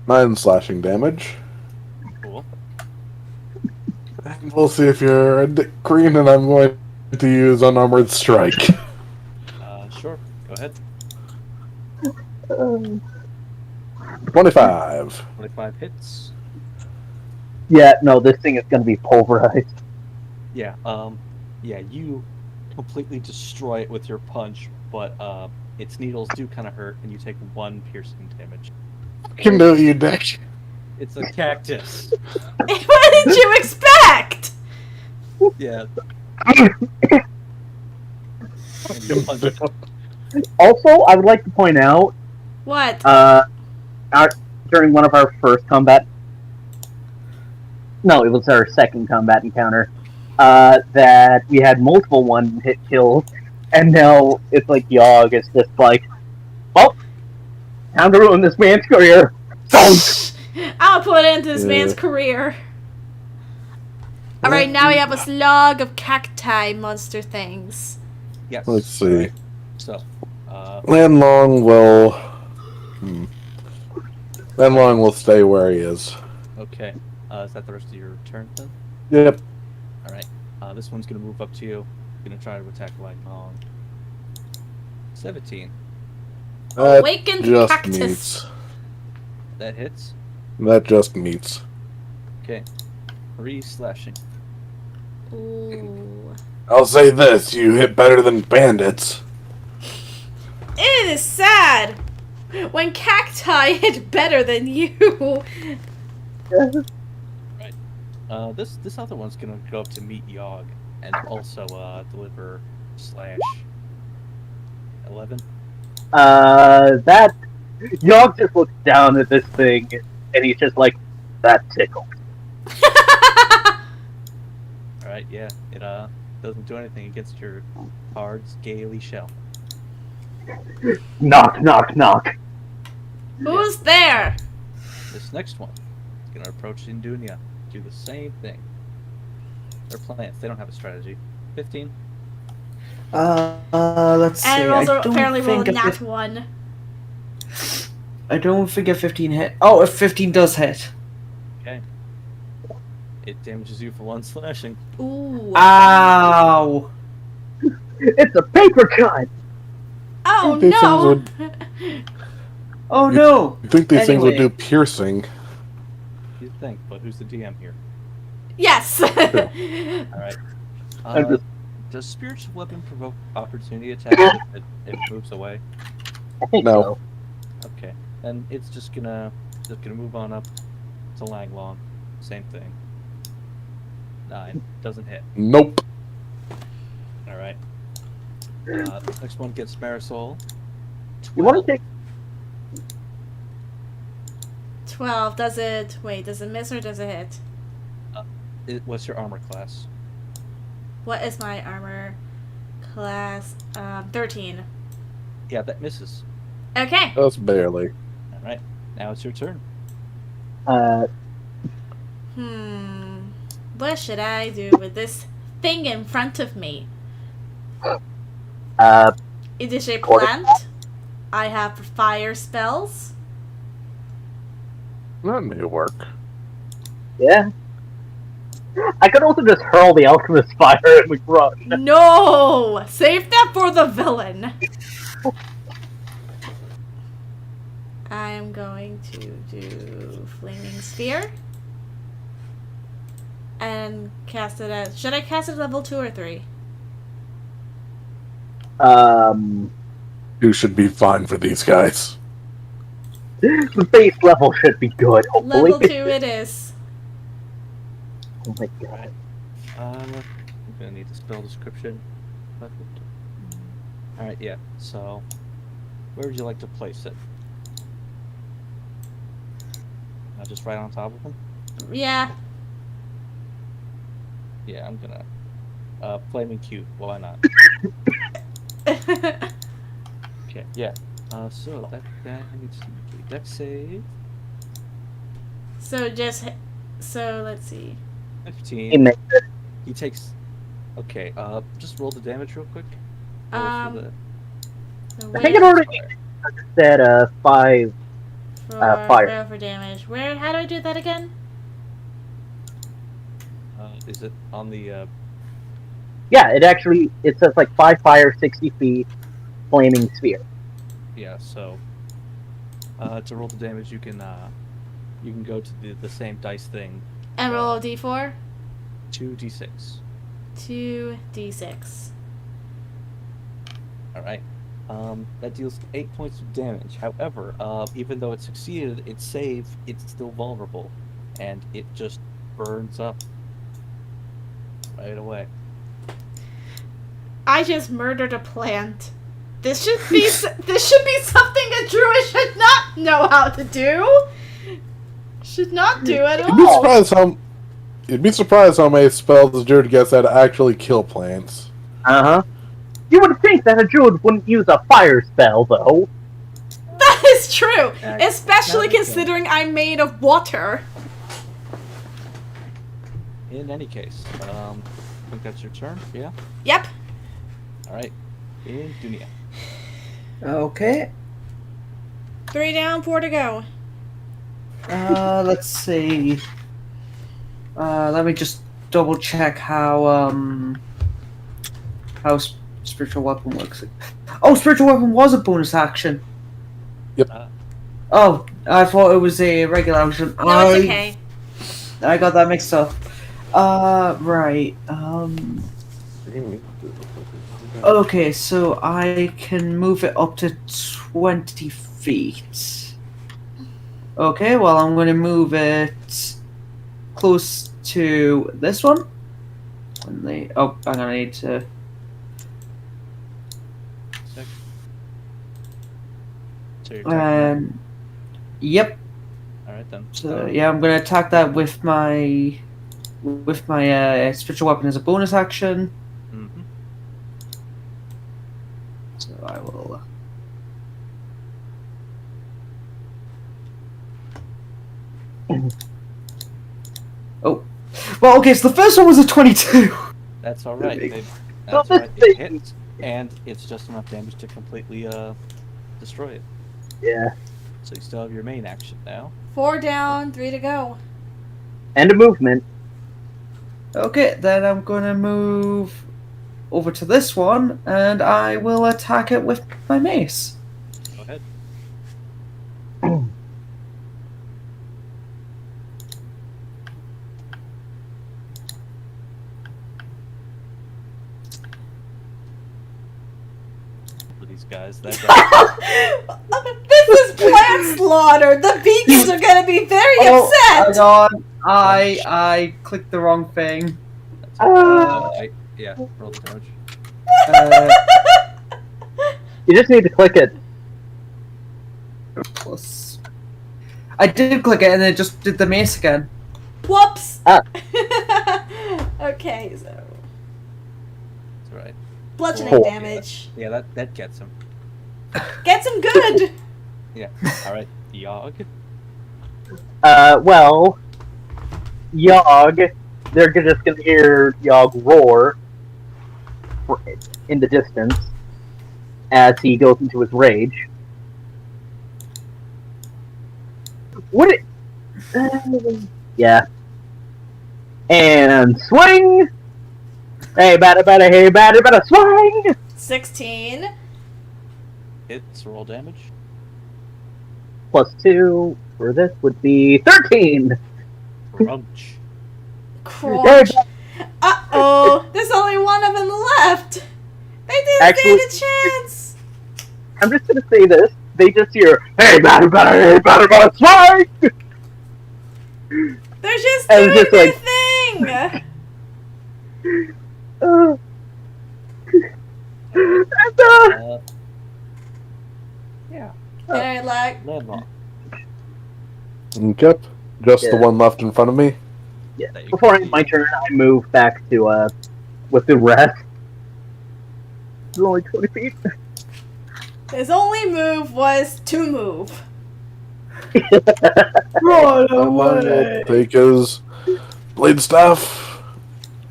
9 slashing damage. Cool. And we'll see if you're a dick green, and I'm going to use unarmored strike. Sure. Go ahead. 25. 25 hits. Yeah, no, this thing is going to be pulverized. Yeah, you completely destroy it with your punch, but its needles do kind of hurt, and you take 1 piercing damage. You can do it, you dick. It's a cactus. What did you expect? Yeah. And you punch it. Also, I would like to point out, What? during one of our first combat... No, it was our second combat encounter, that we had multiple one-hit kills, and now it's like Yogg is just like, well, time to ruin this man's career. Don't! I'll put it into this man's career. Alright, now we have a slug of cacti monster things. Yes. Let's see. So, Landlong will... Landlong will stay where he is. okay. Is that the rest of your turn then? Yep. Alright. This one's gonna move up to you. Gonna try to attack Lightning. 17. That Awakened just cactus. meets. That hits. That just meets. Okay. 3 slashing. Ooh. I'll say this, you hit better than bandits. It is sad when cacti hit better than you. This other one's gonna go up to meet Yogg and also deliver slash. 11. That... Yogg just looks down at this thing, and he's just like, that tickles. Alright, yeah. It doesn't do anything against your hard, scaly shell. Knock, knock, knock. Who's there? This next one is gonna approach Indunia, do the same thing. They're plants, they don't have a strategy. 15. Let's see. And it also I don't apparently rolled think a a nat fif- 1. I don't think a 15 hit. Oh, a 15 does hit. Okay. It damages you for 1 slashing. Ooh. Ow! It's a paper cut! Oh These no! Oh no! You think these things would Anyway. do piercing? You'd think, but who's the DM here? Yes! Alright. I'm just- Does spiritual weapon provoke opportunity attack if it moves away? I think No. so. Okay. Then it's just gonna Just gonna move on up to Langlong. Same thing. 9 doesn't hit. Nope. All right. Next one gets Marisol. You want to take 12. Does it miss or does it hit? What's your armor class? What is my armor class? 13. Yeah, that misses. Okay. Just barely. All right. Now it's your turn. What should I do with this thing in front of me? It is a plant. I have fire spells. That may work. yeah. I could also just hurl the alchemist fire and we run. No! Save that for the villain. I am going to do Flaming Sphere. And cast it at... Should I cast it at level 2 or 3? You should be fine for these guys. The base level should be good, hopefully. Level 2 it is. Oh my god. I'm gonna need the spell description. Alright, yeah. So, where would you like to place it? Just right on top of them? Yeah. Yeah, I'm gonna. Flaming cute. Why not? Okay, yeah. So that guy needs to do a dex save. So let's see. 15. He takes. Okay. Just roll the damage real quick. Roll for So I think it already said 5 fire. roll for damage. How do I do that again? Is it on the? Yeah, it says like 5 fire, 60 feet, flaming sphere. Yeah. So. To roll the damage, you can go to the same dice thing. And roll a d4? 2d6. 2d6. Alright. That deals 8 points of damage. However, even though it succeeded its save, it's still vulnerable. And it just burns up right away. I just murdered a plant. This should be something a druid should not know how to do. Should not do at all. You'd be surprised how many spells the druid gets that actually kill plants. Uh-huh. You would think that a druid wouldn't use a fire spell, though. That is true, especially considering I'm made of water. In any case, I think that's your turn, yeah? Yep. Alright. In Dunia. Okay. 3 down, 4 to go. Let's see. Let me just double check how spiritual weapon works. Oh, spiritual weapon was a bonus action. Yep. Oh, I thought it was a regular action. No, it's okay. I got that mixed up. Right. Okay, so I can move it up to 20 feet. Okay, well, I'm going to move it close to this one. Oh, I'm going to need to... So you're attacking Yep. Alright then. So, yeah, I'm going to attack that with my spiritual weapon as a bonus action. Mm-hmm. So I will... Oh. Well, okay, so the first one was a 22. That's alright. Big. That's Well, right. this It hits, and it's just enough damage to completely destroy it. Yeah. So you still have your main action now. 4 down, 3 to go. And a movement. Okay, then I'm gonna move over to this one, and I will attack it with my mace. Go ahead. These guys guys. That This is plant slaughter. The beacons are gonna be very Hang upset. on. I clicked the wrong thing. yeah, roll the damage. You just need to click it. Plus. I did click it and it just did the mace again. Whoops. Ah. Okay, so That's right. bludgeoning Four. damage. Yeah, that gets him. Gets him good. Yeah. All right, Yogg. Well, Yogg, they're just gonna hear Yogg roar in the distance as he goes into his rage. What it? Yeah. And swing! Hey, batter, swing! 16. Hits, roll damage. Plus 2 for this would be 13! Crunch. Crunch. Uh-oh. There's only one of them left. They didn't Actually- stand a chance. I'm just gonna say this. They just hear, hey, batter, swing! They're just And doing just their like- thing. Yeah. Alright, like, Landmark. Yep. Just the Yeah. one left in front of me. Yeah. That you Before can it's my turn, I move back to, with the rest. It's only 20 feet. his only move was to move. Run Someone will take his blade staff.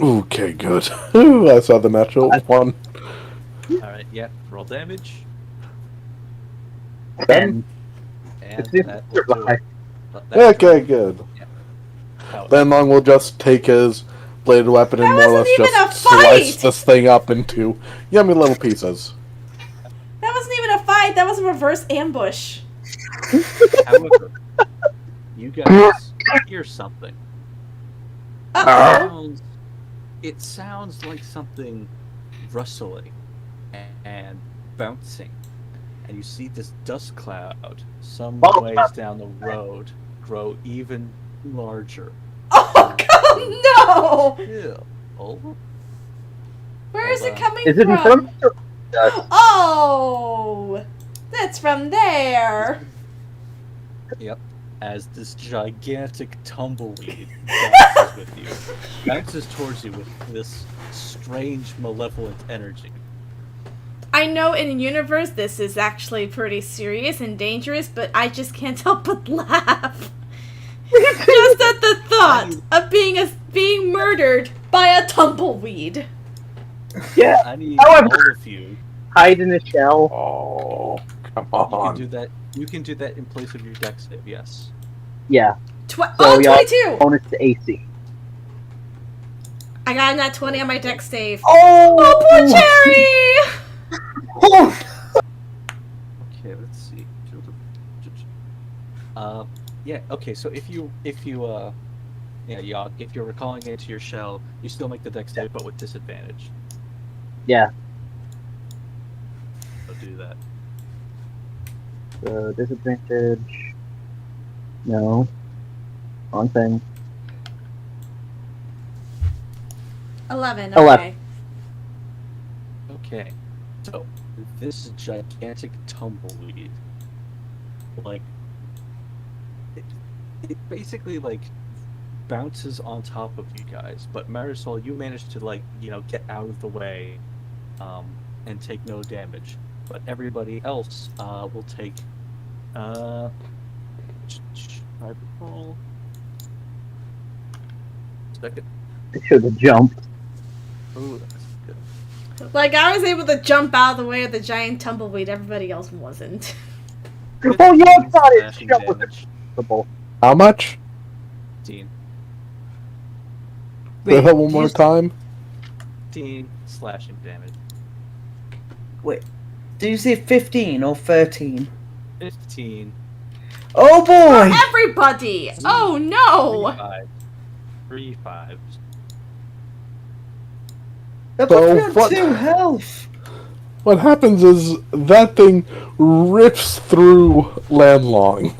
Okay, good. Ooh, I saw the natural one. All right. Yeah. Roll damage. 10. And It's just that will do survive. it. That's Okay, good. how- Then Long will just take his bladed weapon and That more or less wasn't even just a slice fight! this thing up into yummy little pieces. That wasn't even a fight. That was a reverse ambush. However, you guys hear something. Uh-oh. It sounds like something rustling and bouncing. And you see this dust cloud some Oh, ways wow. down the road grow even larger. Oh, God, no! Ew. Oh, Where is Hold it on. coming Is it in front from? of us? Oh! That's from there. yep. As this gigantic tumbleweed bounces with you, bounces towards you with this strange, malevolent energy. I know in universe this is actually pretty serious and dangerous, but I just can't help but laugh. Just at the thought of being murdered by a tumbleweed. Yeah, I need However- all of you. hide in a shell. Oh, come You can on. do that. You can do that in place of your dex save. Yes. Yeah, Oh, y'all- 22! bonus to AC. I got a nat 20 on my dex save. Oh, Oh, poor Cherry! Oh, Okay. Let's see. Yeah. Okay. So if you if you're recalling it to your shell, you still make the dex save, but with disadvantage. Yeah, So do that. so disadvantage. No. Wrong thing. 11, 11. okay. Okay. So this gigantic tumbleweed, like, it basically like bounces on top of you guys. But Marisol, you managed to get out of the way, and take no damage. But everybody else will take I recall. Second. I should have jumped. Ooh, that's good. Like, I was able to jump out of the way of the giant tumbleweed, everybody else wasn't. Oh, yeah, I thought it. Slashing Shell was damage. impossible. How much? 15. Say that one more time. 15 slashing damage. wait. Did you say 15 or 13? 15. Oh boy! Everybody! Oh no! 3 5s. That So puts me on what- 2 health. what happens is that thing rips through Landlong.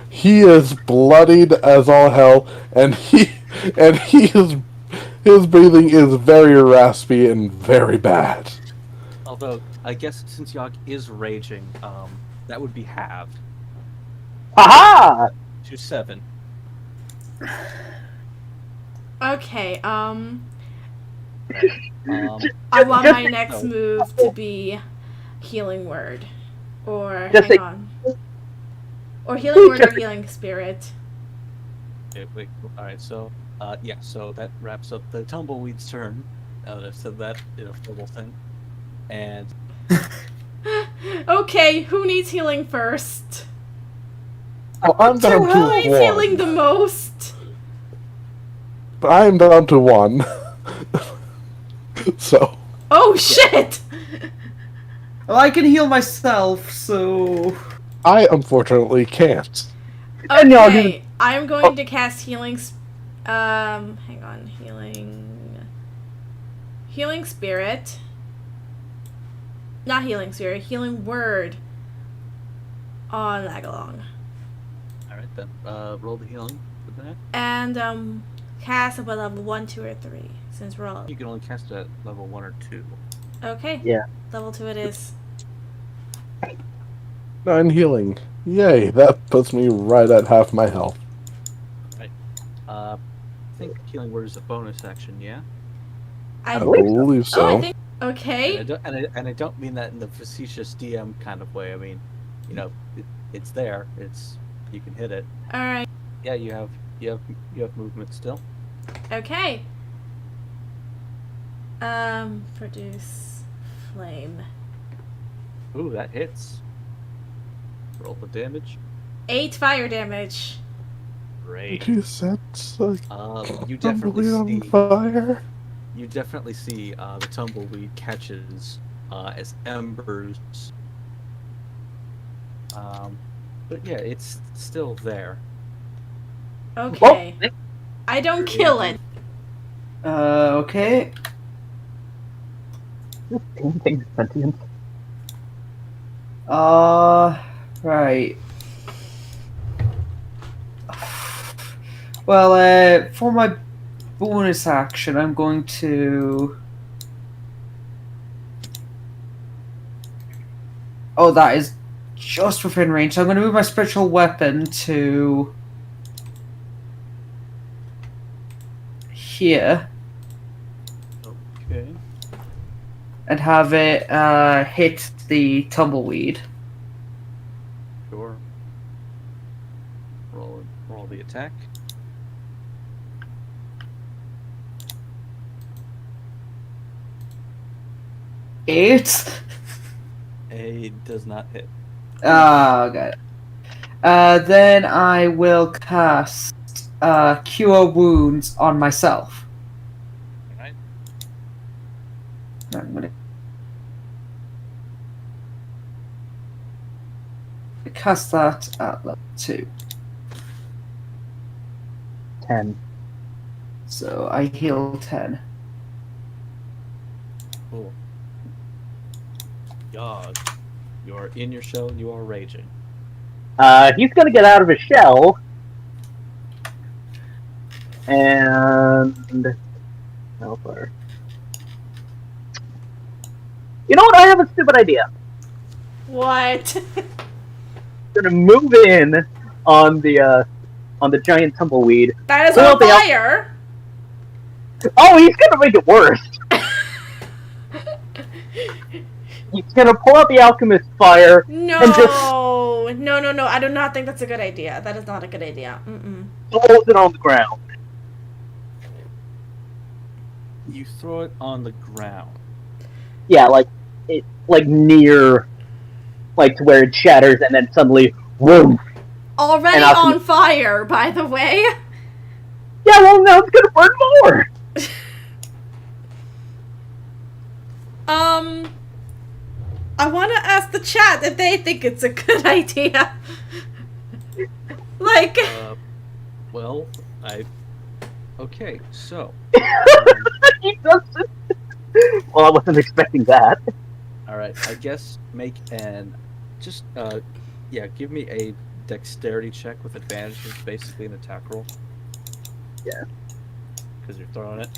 He is bloodied as all hell, and he is his breathing is very raspy and very bad. Although, I guess since Yogg is raging, that would be halved Aha! to 7. Okay, Um, I want Just- my next move to be healing word. Or, Just hang a- on. Or healing word or Just- healing spirit. wait, alright, so, yeah, so that wraps up the tumbleweed's turn. Now that I've said that in a full thing. And Okay, who needs healing first? Well, I'm down Who needs to healing the one. most? I'm down to 1. So Oh shit! Well, I can heal myself, so I unfortunately can't. And y'all Okay, I'm going to cast healing. Hang on, healing spirit. Not healing spirit, healing word. On Lagalong, alright then, roll the healing for that. and cast at level 1, 2, or 3. Since we're all You can only cast it at level 1 or 2. okay. Yeah. Level 2 it is. 9 healing. Yay, that puts me right at half my health. I think healing word is a bonus action, yeah? I believe so. believe so. Oh, I think. And I Okay. don't, and I don't mean that in the facetious DM kind of way. I mean, you know, it's there. You can hit it. All right. Yeah, you have movement still. Okay. Produce flame. Ooh, that hits. Roll the damage. 8 fire damage. Great. You set You definitely tumbleweed on see. fire. You definitely see the tumbleweed catches as embers. But yeah, it's still there. Okay. I don't kill it. okay. This damn thing's sentient. Right. Well, for my bonus action, I'm going to. Oh, that is just within range. So I'm going to move my spiritual weapon to here Okay. and have it hit the tumbleweed. Sure. Roll the attack. Eight. It does not hit. Okay. Then I will cast Cure Wounds on myself. Alright. I'm gonna cast that at level 2. 10. So I heal 10. Cool. God, you are in your shell and you are raging. He's gonna get out of his shell. And... Hellfire. You know what? I have a stupid idea. What? I'm gonna move in on the giant tumbleweed. That is Well, on they all- fire. Oh, he's gonna make it worse. He's gonna pull out the alchemist fire. No, And just- no. I do not think that's a good idea. That is not a good idea. Throws it on the ground. You throw it on the ground. Yeah, like near, like to where it shatters, and then suddenly, whoom. Already And I'll- on fire, by the way. Yeah, well, now it's gonna burn more. I want to ask the chat if they think it's a good idea. Like, Well, Okay, so. He doesn't. Well, I wasn't expecting that. All right. I guess make an give me a dexterity check with advantage. It's basically an attack roll. Yeah. Because you're throwing it.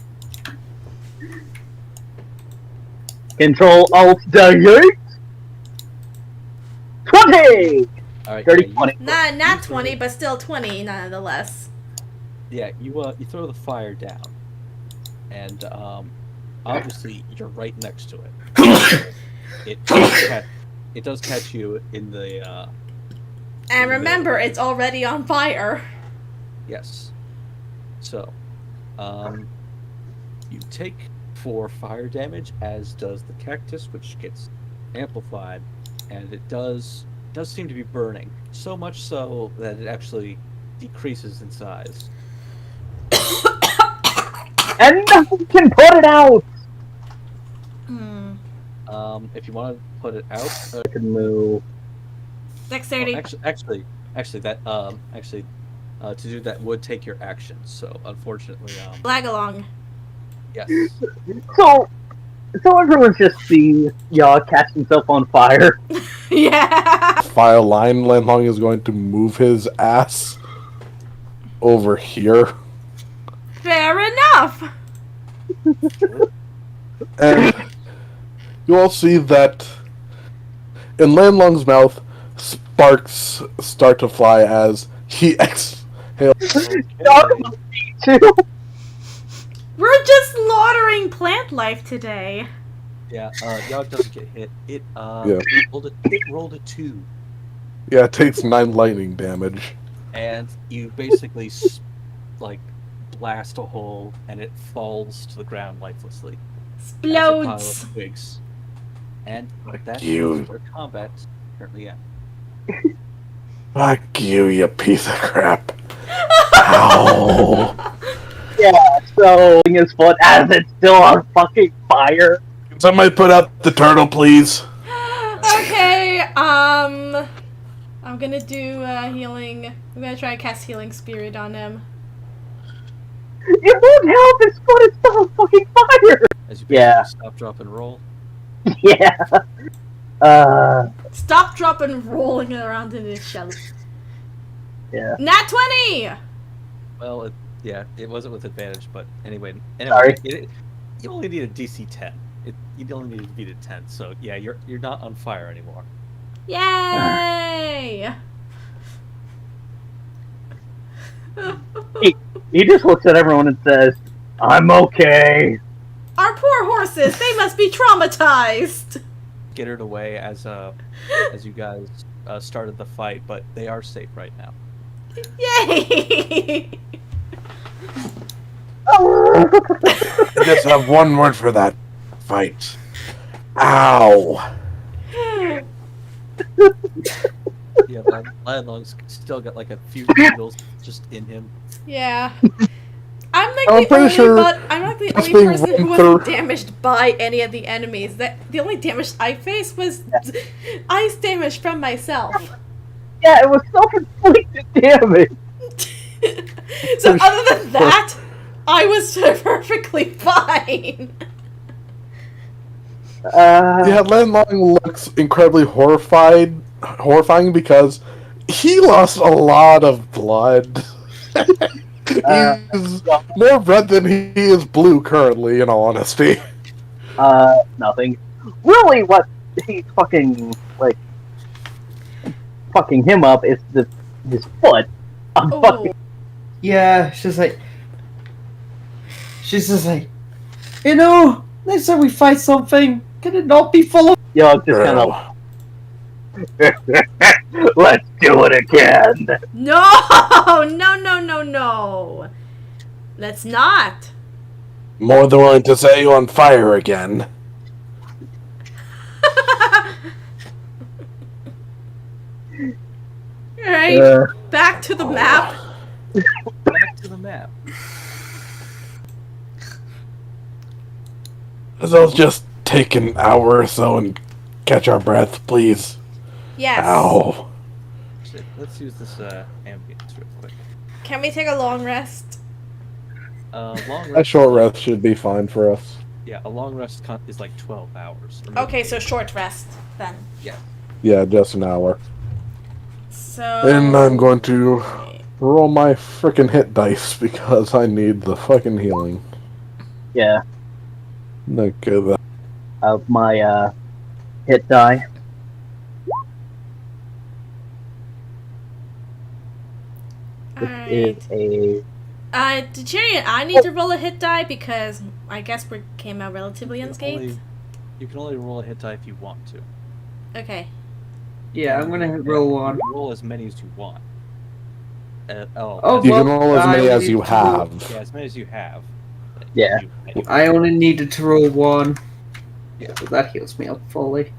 Control Alt Delete. 20. All right. Dirty yeah, 20. Not 20, but still 20 nonetheless. Yeah, you throw the fire down, and obviously you're right next to it. It does catch you in the. And remember, it's already on fire. Yes. So, you take 4 fire damage, as does the cactus, which gets amplified, and it does seem to be burning. So much so that it actually decreases in size. And nothing can put it out. If you want to put it out, I can move. Dexterity. actually, to do that would take your action. So unfortunately, Lag along. yes. So everyone's just seeing y'all catch himself on fire. Yeah. Fire line Lanlong is going to move his ass over here. Fair enough. And you all see that in Lanlong's mouth, sparks start to fly as he exhales. Talk about me too. We're just slaughtering plant life today. Yeah. Yogg doesn't get hit. It Yeah. rolled a 2, Yeah, it takes 9 lightning damage. and you basically blast a hole, and it falls to the ground lifelessly. As a pile Explodes. of twigs. And that's You. where combat currently at. Fuck you, you piece of crap. Ow. Yeah, so his foot as it's still on fucking fire. Can somebody put out the turtle, please? Okay, I'm gonna do healing. I'm gonna try to cast Healing Spirit on him. It won't help. His foot is still on fucking fire. As you basically Yeah. stop, drop, and roll. Yeah. Stop, drop, and rolling around in his shell. Yeah. Nat 20! Well, it wasn't with advantage, but anyway. Sorry. You only need a DC 10. You only need to beat a 10, so yeah, you're not on fire anymore. Yay! He just looks at everyone and says, "I'm okay." Our poor horses, they must be traumatized! Skittered away as you guys started the fight, but they are safe right now. Yay! I just have one word for that. Fight. Ow. Yeah, Landlong's still got like a few needles just in him. Yeah. I'm I'm like pretty sure I'm like the just only being person who run wasn't through- damaged by any of the enemies. That the only damage I faced was ice damage from myself. Yeah, it was self-inflicted damage. So other than that, I was perfectly fine. Yeah, Lanlong looks incredibly horrifying because he lost a lot of blood. He's more red than he is blue currently, in all honesty. Nothing. Really, what he's fucking him up is his foot. I'm Oh. fucking. Yeah, she's just like, next time we fight something, can it not be full of... Yo, just kind of. Girl. Let's do it again. No, no. Let's not. More than willing to set you on fire again. Alright, back to the map. Back to the map. So just take an hour or so and catch our breath, please. Yes. Ow. Shit, let's use this ambience real quick. Can we take a long rest? Long A rest. short rest should be fine for us. Yeah, a long rest is like 12 hours. Or maybe Okay, so 8. short rest then. Yeah. Yeah, just an hour. So. And I'm going to roll my frickin' hit dice because I need the fucking healing. Yeah, Okay, that. of my hit die. This is Alright. a Tyrion, I need to roll a hit die because I guess we came out relatively unscathed. You can only roll a hit die if you want to. Okay. Yeah, I'm gonna roll You one. can roll as many as you want. Oh, You well, can roll as I many as only you need to roll- have. Yeah, as many as you have. Yeah. I only needed to roll one. Yeah. So that heals me up fully.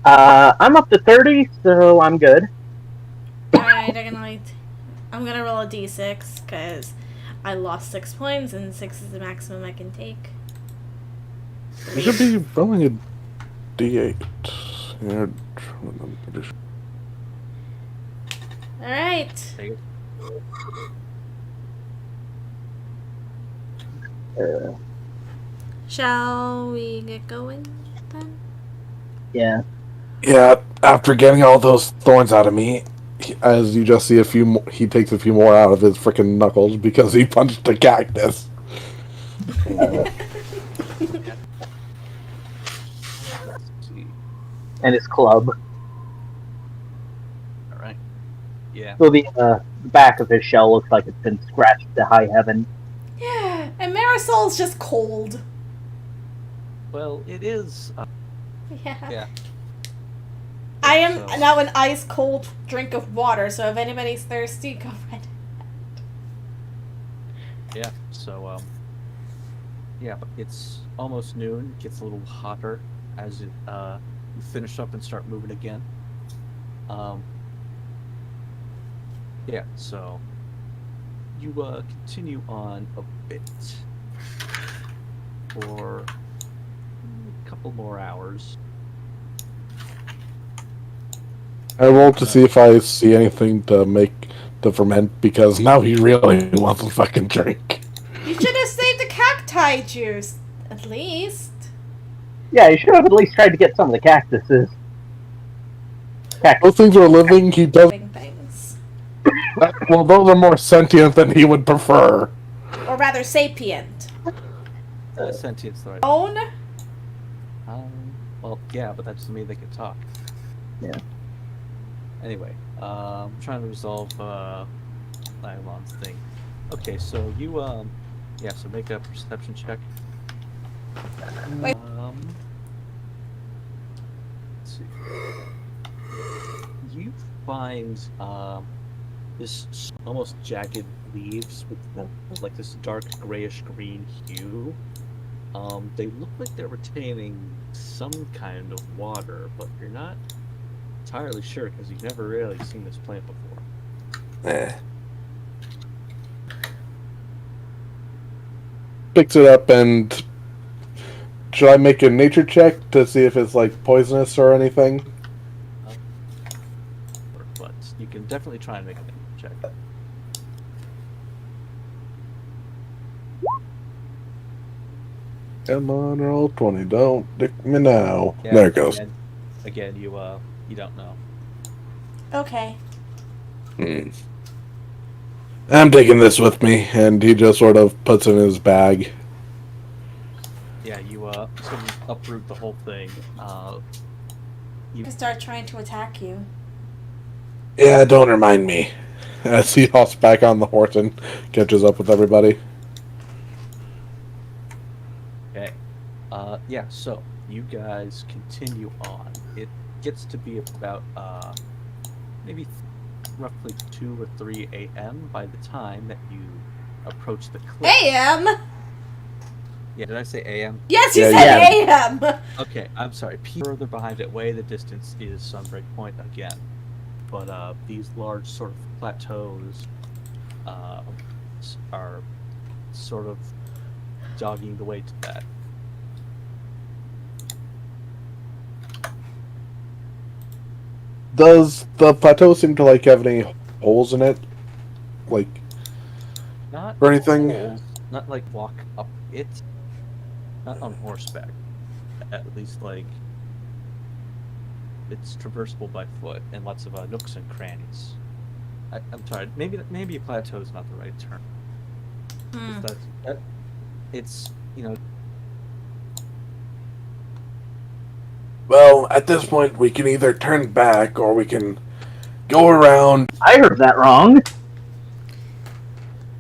I'm up to 30, so I'm good. Alright, I'm gonna roll a d6 because I lost 6 points and 6 is the maximum I can take. You should be rolling a d8. Yeah, Alright. Take it. Shall we get going then? Yeah. yeah, after getting all those thorns out of me, as you just see a few more, he takes a few more out of his frickin' knuckles because he punched a cactus. Let's see. And his club. Alright. Yeah. So the back of his shell looks like it's been scratched to high heaven. Yeah, and Marisol's just cold. Well, it is. Yeah. Yeah. I am So- now an ice cold drink of water, so if anybody's thirsty, go right. Yeah. So, yeah, but it's almost noon. It gets a little hotter as you finish up and start moving again. Yeah. So you continue on a bit for a couple more hours. I rolled to see if I see anything to make the ferment because now he really wants a fucking drink. You should have saved the cacti juice, at least. Yeah, you should have at least tried to get some of the cactuses. Those things are living. He does. Living things, Well, those are more sentient than he would prefer. or rather, sapient. Sentience, the right. Own. Well, yeah, but that doesn't mean they can talk. Yeah. Anyway, I'm trying to resolve Nylon's thing. Okay, so you yeah, so make a perception check. Wait. Let's see. You find this almost jagged leaves with like this dark grayish green hue. They look like they're retaining some kind of water, but you're not entirely sure because you've never really seen this plant before. Picks it up and should I make a nature check to see if it's like poisonous or anything? But you can definitely try and make a check. Come on, roll 20. Don't dick me now. Yeah, There it goes. Again, you don't know. Okay. I'm taking this with me, and he just sort of puts it in his bag. Yeah, you sort of uproot the whole thing. I start trying to attack you. Yeah, don't remind me. As he hops back on the horse and catches up with everybody. Okay. Yeah, so you guys continue on. It gets to be about maybe roughly 2 or 3 a.m. by the time that you approach the cliff. AM. Yeah, did I say a.m.? Yes, you Yeah, said AM. Okay, I'm sorry. Further behind it, way the distance is Sunbreak Point again. But these large sort of plateaus are sort of jogging the way to that. Does the plateau seem to like have any holes in it? Like, Not or anything? holes, not like walk up it. not on horseback. At least, like, it's traversable by foot and lots of nooks and crannies. I'm sorry. Maybe a plateau is not the right term. It's Well, at this point, we can either turn back or we can go around. I heard that wrong.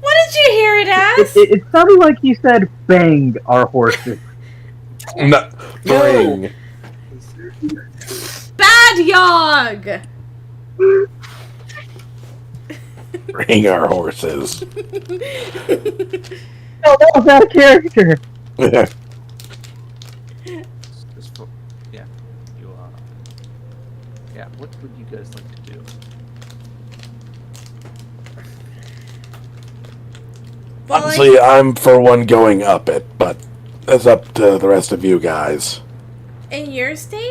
What did you hear it as? It sounded like you said bang our horses. No, bring. Bad Yog! Bring our horses. No, that was out of character. just for, yeah. You yeah. What would you guys like to do? Well, Honestly, I'm for one going up it, but that's up to the rest of you guys. in your state?